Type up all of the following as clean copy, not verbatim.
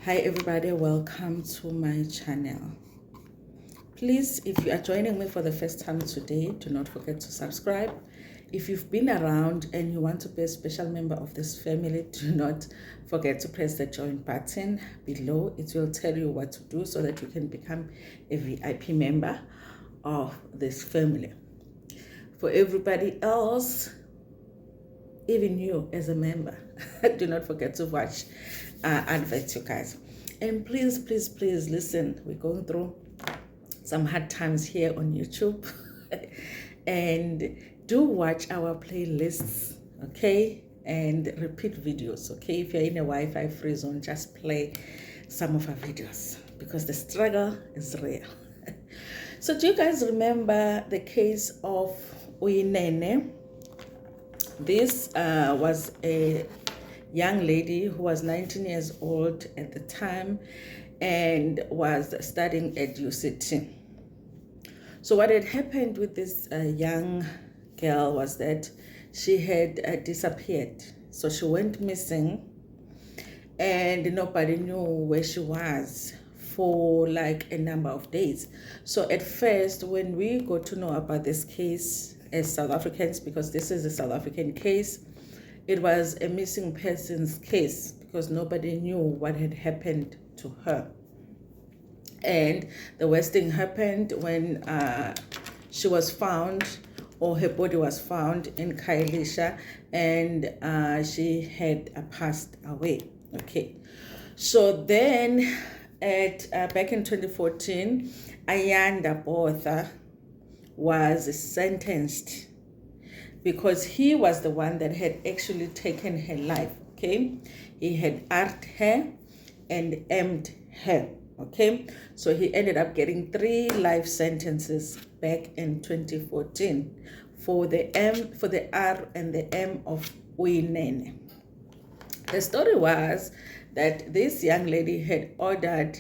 Hi everybody, welcome to my channel. Please, if you are joining me for the first time today, do not forget to subscribe. If you've been around and you want to be a special member of this family, do not forget to press the join button below. It will tell you what to do so that you can become a VIP member of this family. For everybody else, even you as a member, do not forget to watch adverts, you guys. And please listen, we're going through some hard times here on YouTube. And do watch our playlists, okay, and repeat videos, okay. If you're in a Wi-Fi free zone, just play some of our videos because the struggle is real. So do you guys remember the case of Uyinene? This was a young lady who was 19 years old at the time and was studying at UCT. So what had happened with this young girl was that she had disappeared. So she went missing and nobody knew where she was for like a number of days. So at first, when we got to know about this case as South Africans, because this is a South African case, it was a missing persons case because nobody knew what had happened to her. And the worst thing happened when she was found, or her body was found in Khayelitsha, and she had passed away. Okay, so then at back in 2014, Ayanda Botha was sentenced because he was the one that had actually taken her life. Okay, he had arced her and aimed her. Okay, so he ended up getting 3 life sentences back in 2014 for the R and the M of Uyinene. The story was that this young lady had ordered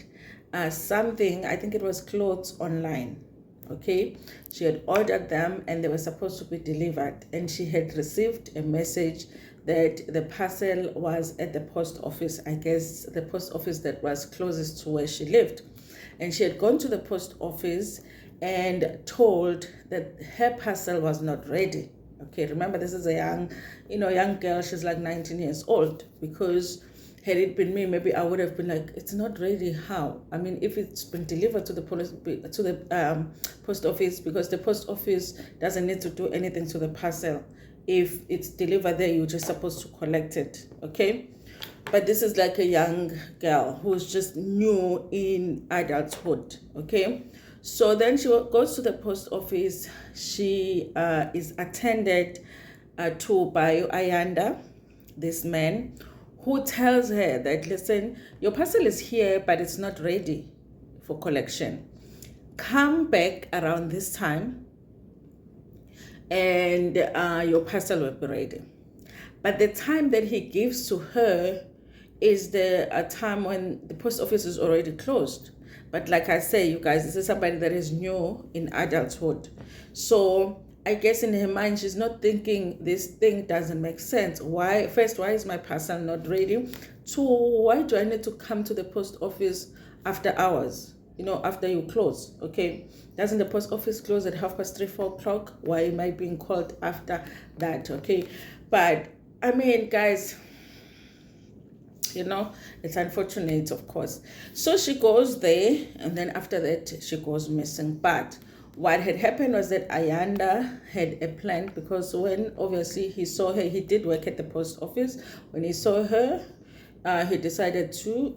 something, I think it was clothes, online. Okay, she had ordered them and they were supposed to be delivered, and she had received a message that the parcel was at the post office, I guess the post office that was closest to where she lived. And she had gone to the post office and told that her parcel was not ready. Okay, remember this is a young girl, she's like 19 years old, because had it been me, maybe I would have been like, it's not ready. How? I mean, if it's been delivered to the post office, because the post office doesn't need to do anything to the parcel. If it's delivered there, you're just supposed to collect it. Okay, but this is like a young girl who's just new in adulthood. Okay, so then she goes to the post office. She is attended to by Ayanda, this man, who tells her that, listen, your parcel is here, but it's not ready for collection. Come back around this time and your parcel will be ready. But the time that he gives to her is the time when the post office is already closed. But like I say, you guys, this is somebody that is new in adulthood. So I guess in her mind, she's not thinking this thing doesn't make sense. Why is my parcel not ready? 2, why do I need to come to the post office after hours? After you close, okay? Doesn't the post office close at 3:30, 4 o'clock? Why am I being called after that, okay? But I mean, guys, it's unfortunate, of course. So she goes there, and then after that, she goes missing. But what had happened was that Ayanda had a plan, because when obviously he saw her, he did work at the post office. When he saw her, he decided to,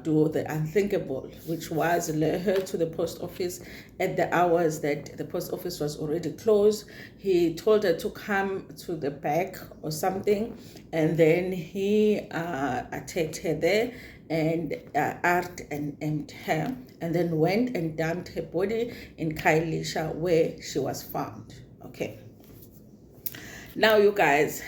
do the unthinkable, which was lure her to the post office at the hours that the post office was already closed. He told her to come to the back or something, and then he attacked her there and arced and aimed her, and then went and dumped her body in Khayelitsha where she was found. Okay. Now, you guys,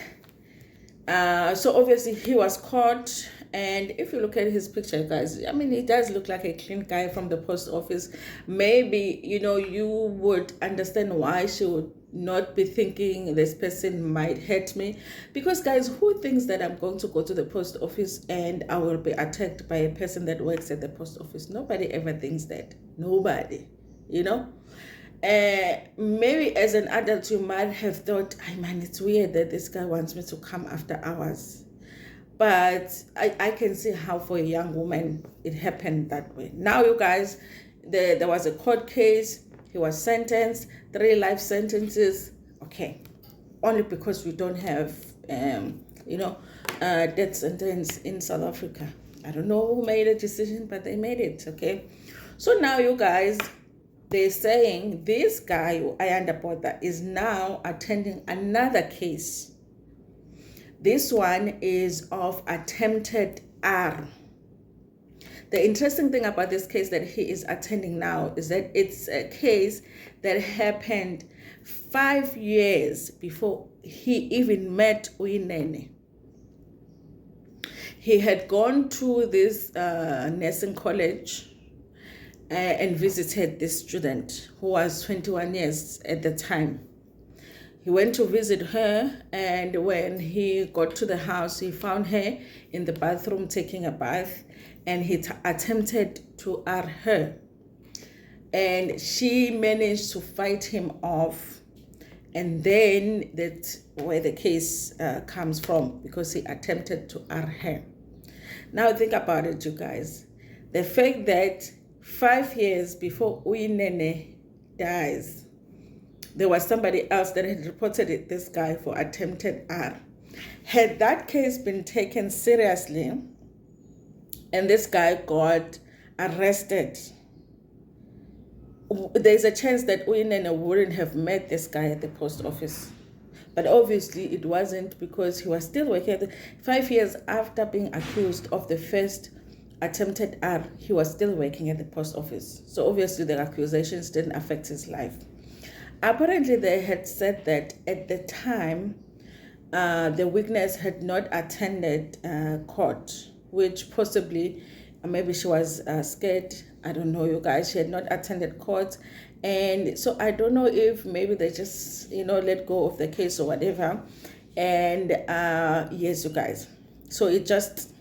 so obviously he was caught, and if you look at his picture, guys, I mean, he does look like a clean guy from the post office. Maybe you would understand why she would not be thinking this person might hurt me. Because guys, who thinks that I'm going to go to the post office and I will be attacked by a person that works at the post office? Nobody ever thinks that. Nobody, you know. Maybe as an adult you might have thought, I man, it's weird that this guy wants me to come after hours. But I can see how for a young woman it happened that way. Now you guys, there was a court case. He was sentenced 3 life sentences. Okay, only because we don't have death sentence in South Africa. I don't know who made a decision, but they made it. Okay, so now you guys, they're saying this guy, Uyanda Botha, is now attending another case. This one is of attempted R. The interesting thing about this case that he is attending now is that it's a case that happened 5 years before he even met Uyinene. He had gone to this nursing college and visited this student who was 21 years at the time. He went to visit her, and when he got to the house, he found her in the bathroom taking a bath, and he attempted to R her. And she managed to fight him off. And then that's where the case comes from, because he attempted to R her. Now think about it, you guys. The fact that 5 years before Uyinene dies, there was somebody else that had reported this guy for attempted R. Had that case been taken seriously and this guy got arrested, there's a chance that Uyinene wouldn't have met this guy at the post office. But obviously it wasn't, because he was still working 5 years after being accused of the first attempted R. He was still working at the post office. So obviously the accusations didn't affect his life. Apparently, they had said that at the time, the witness had not attended court, which possibly, maybe she was scared. I don't know, you guys. She had not attended court. And so I don't know if maybe they just, let go of the case or whatever. And yes, you guys. So it just,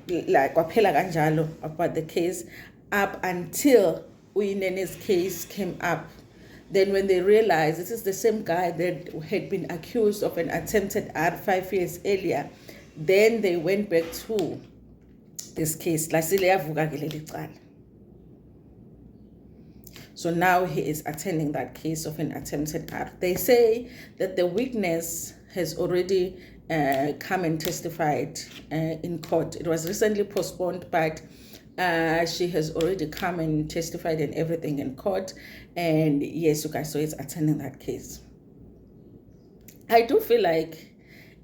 like, waphela kanjalo about the case up until Uyinene's case came up. Then when they realized this is the same guy that had been accused of an attempted R 5 years earlier, then they went back to this case. So now he is attending that case of an attempted R. They say that the witness has already come and testified in court. It was recently postponed, but she has already come and testified and everything in court. And yes, you guys, so it's attending that case. I do feel like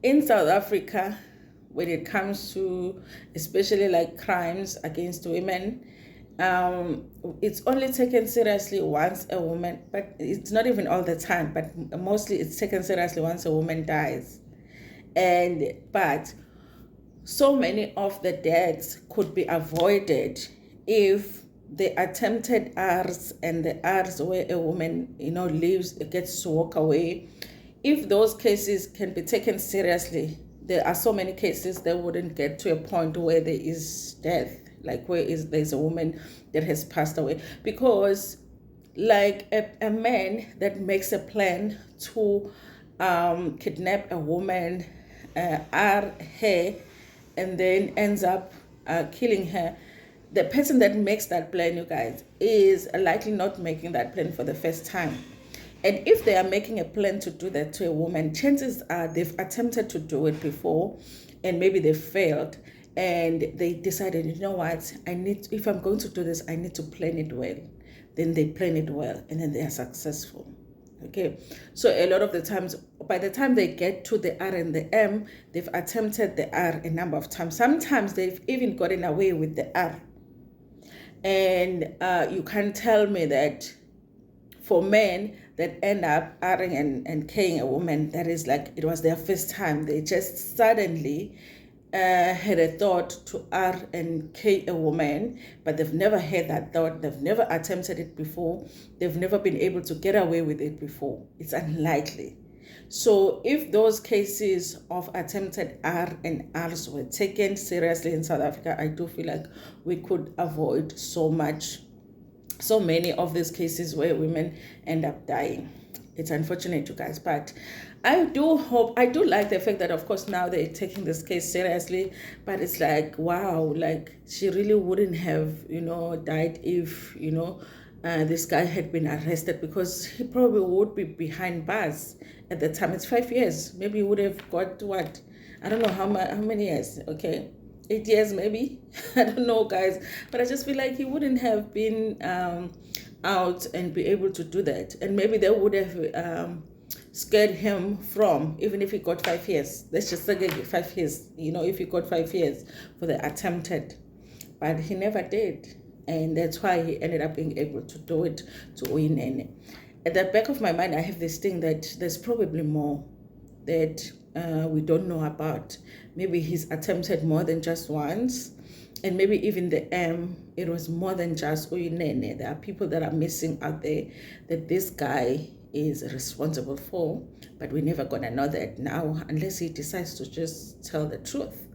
in South Africa, when it comes to especially like crimes against women, it's only taken seriously once a woman, but it's not even all the time, but mostly it's taken seriously once a woman dies. But so many of the deaths could be avoided if the attempted R's and the R's where a woman, lives, gets to walk away, if those cases can be taken seriously, there are so many cases that wouldn't get to a point where there is death, like there's a woman that has passed away. Because like a man that makes a plan to kidnap a woman, R her, and then ends up killing her, the person that makes that plan, you guys, is likely not making that plan for the first time. And if they are making a plan to do that to a woman, chances are they've attempted to do it before and maybe they failed, and they decided, you know what, if I'm going to do this, I need to plan it well. Then they plan it well and then they are successful. Okay, so a lot of the times, by the time they get to the R and the M, they've attempted the R a number of times. Sometimes they've even gotten away with the R. And you can't tell me that for men that end up R'ing and killing a woman, that is like it was their first time. They just suddenly had a thought to R and K a woman, but they've never had that thought. They've never attempted it before. They've never been able to get away with it before. It's unlikely. So if those cases of attempted R and Rs were taken seriously in South Africa, I do feel like we could avoid so many of these cases where women end up dying. It's unfortunate, you guys, but I do like the fact that, of course, now they're taking this case seriously, but it's like, wow, like she really wouldn't have, died if, this guy had been arrested, because he probably would be behind bars at the time. It's 5 years. Maybe he would have got what? I don't know how many years, okay? 8 years maybe. I don't know, guys, but I just feel like he wouldn't have been out and be able to do that, and maybe they would have scared him from, even if he got 5 years. Let's just say 5 years, if he got 5 years for the attempted, but he never did, and that's why he ended up being able to do it to Uyinene. At the back of my mind, I have this thing that there's probably more that we don't know about. Maybe he's attempted more than just once, and maybe even it was more than just Uyinene. There are people that are missing out there that this guy is responsible for, but we're never gonna know that now unless he decides to just tell the truth.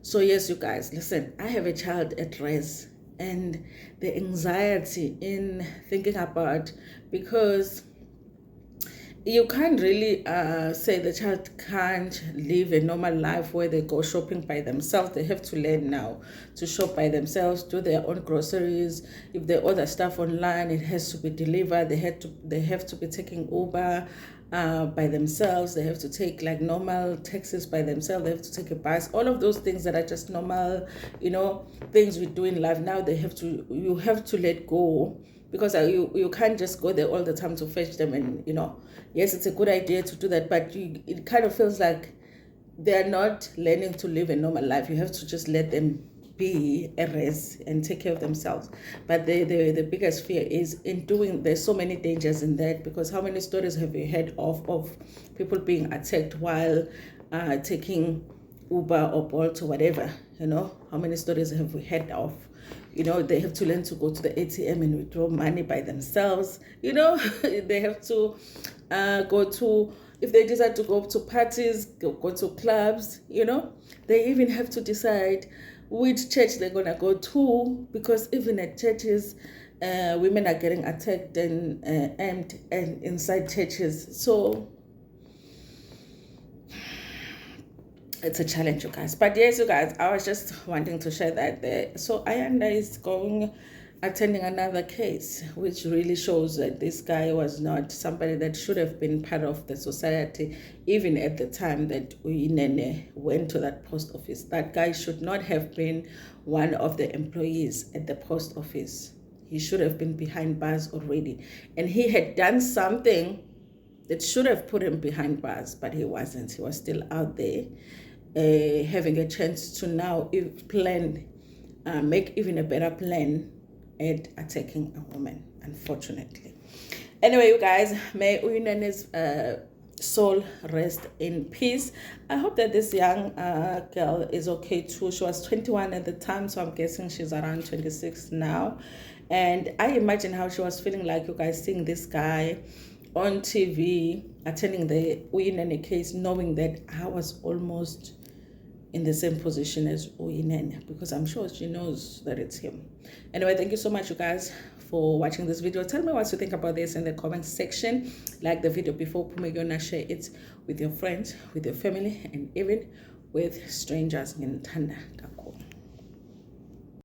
So yes, you guys, listen, I have a child at res, and the anxiety in thinking about, because you can't really say the child can't live a normal life where they go shopping by themselves. They have to learn now to shop by themselves, do their own groceries. If they order stuff online, it has to be delivered. They have to be taking Uber by themselves. They have to take like normal taxis by themselves. They have to take a bus. All of those things that are just normal, things we do in life now. You have to let go, because you can't just go there all the time to fetch them. And yes, it's a good idea to do that, but it kind of feels like they're not learning to live a normal life. You have to just let them be a res and take care of themselves. But the biggest fear is in doing, there's so many dangers in that, because how many stories have you heard of people being attacked while taking Uber or Bolt or whatever? How many stories have we heard of? They have to learn to go to the ATM and withdraw money by themselves. They have to go to, if they decide to go to parties, go to clubs, they even have to decide which church they're going to go to, because even at churches, women are getting attacked and inside churches. So it's a challenge, you guys. But yes, you guys, I was just wanting to share that there. So Ayanda is attending another case, which really shows that this guy was not somebody that should have been part of the society, even at the time that Uyinene went to that post office. That guy should not have been one of the employees at the post office. He should have been behind bars already. And he had done something that should have put him behind bars, but he wasn't. He was still out there, having a chance to now make even a better plan at attacking a woman, unfortunately. Anyway, you guys, may Uyinene's soul rest in peace. I hope that this young girl is okay too. She was 21 at the time, so I'm guessing she's around 26 now. And I imagine how she was feeling like, you guys, seeing this guy on TV attending the Uyinene case, knowing that I was almost in the same position as Uyinene, because I'm sure she knows that it's him. Anyway, thank you so much, you guys, for watching this video. Tell me what you think about this in the comment section. Like the video before, share it with your friends, with your family, and even with strangers in Tanda.